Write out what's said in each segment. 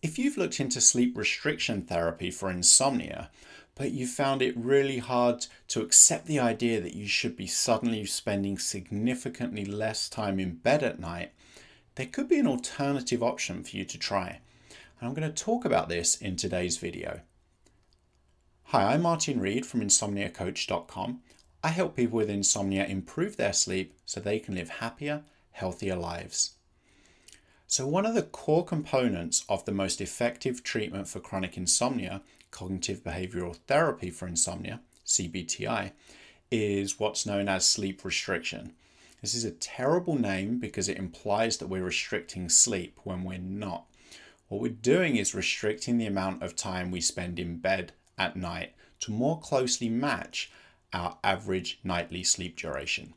If you've looked into sleep restriction therapy for insomnia, but you found it really hard to accept the idea that you should be suddenly spending significantly less time in bed at night, there could be an alternative option for you to try. And I'm going to talk about this in today's video. Hi, I'm Martin Reed from insomniacoach.com. I help people with insomnia improve their sleep so they can live happier, healthier lives. So one of the core components of the most effective treatment for chronic insomnia, cognitive behavioral therapy for insomnia, CBTI, is what's known as sleep restriction. This is a terrible name because it implies that we're restricting sleep when we're not. What we're doing is restricting the amount of time we spend in bed at night to more closely match our average nightly sleep duration.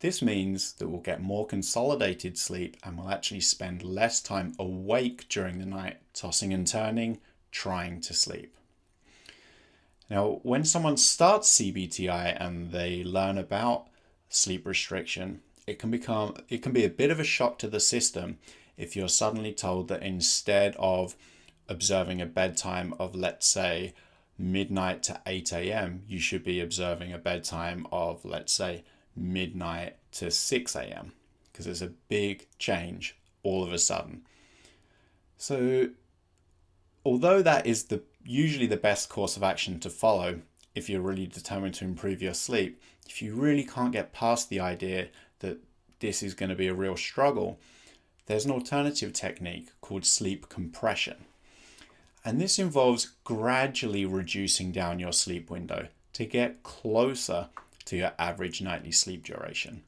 This means that we'll get more consolidated sleep and we'll actually spend less time awake during the night, tossing and turning, trying to sleep. Now, when someone starts CBTI and they learn about sleep restriction, it can be a bit of a shock to the system if you're suddenly told that instead of observing a bedtime of, let's say, midnight to 8 a.m., you should be observing a bedtime of, let's say, midnight to 6 a.m. because it's a big change all of a sudden. So although that is usually the best course of action to follow if you're really determined to improve your sleep, if you really can't get past the idea that this is going to be a real struggle, there's an alternative technique called sleep compression. And this involves gradually reducing down your sleep window to get closer to your average nightly sleep duration.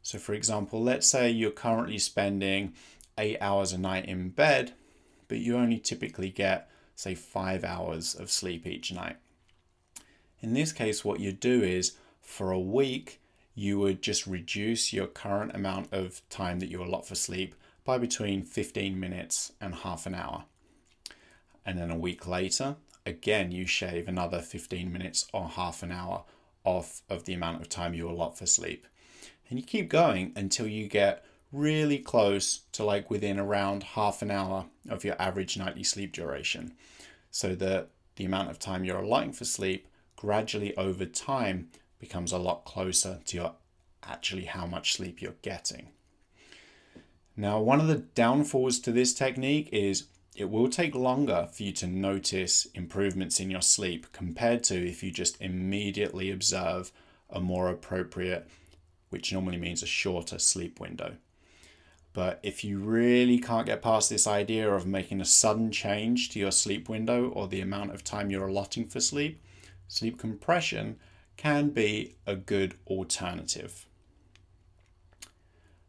So for example, let's say you're currently spending 8 hours a night in bed, but you only typically get, say, 5 hours of sleep each night. In this case, what you do is for a week, you would just reduce your current amount of time that you allot for sleep by between 15 minutes and half an hour. And then a week later, again, you shave another 15 minutes or half an hour off of the amount of time you allot for sleep. And you keep going until you get really close to like within around half an hour of your average nightly sleep duration. So that the amount of time you're allotting for sleep gradually over time becomes a lot closer to your actually how much sleep you're getting. Now, one of the downfalls to this technique is it will take longer for you to notice improvements in your sleep compared to if you just immediately observe a more appropriate, which normally means a shorter sleep window. But if you really can't get past this idea of making a sudden change to your sleep window or the amount of time you're allotting for sleep, sleep compression can be a good alternative.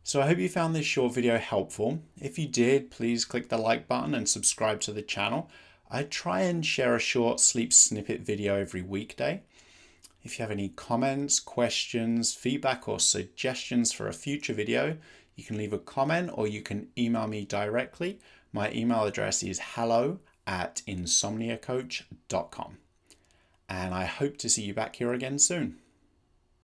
So I hope you found this short video helpful. If you did, please click the like button and subscribe to the channel. I try and share a short sleep snippet video every weekday. If you have any comments, questions, feedback, or suggestions for a future video, you can leave a comment or you can email me directly. My email address is hello@insomniacoach.com. And I hope to see you back here again soon.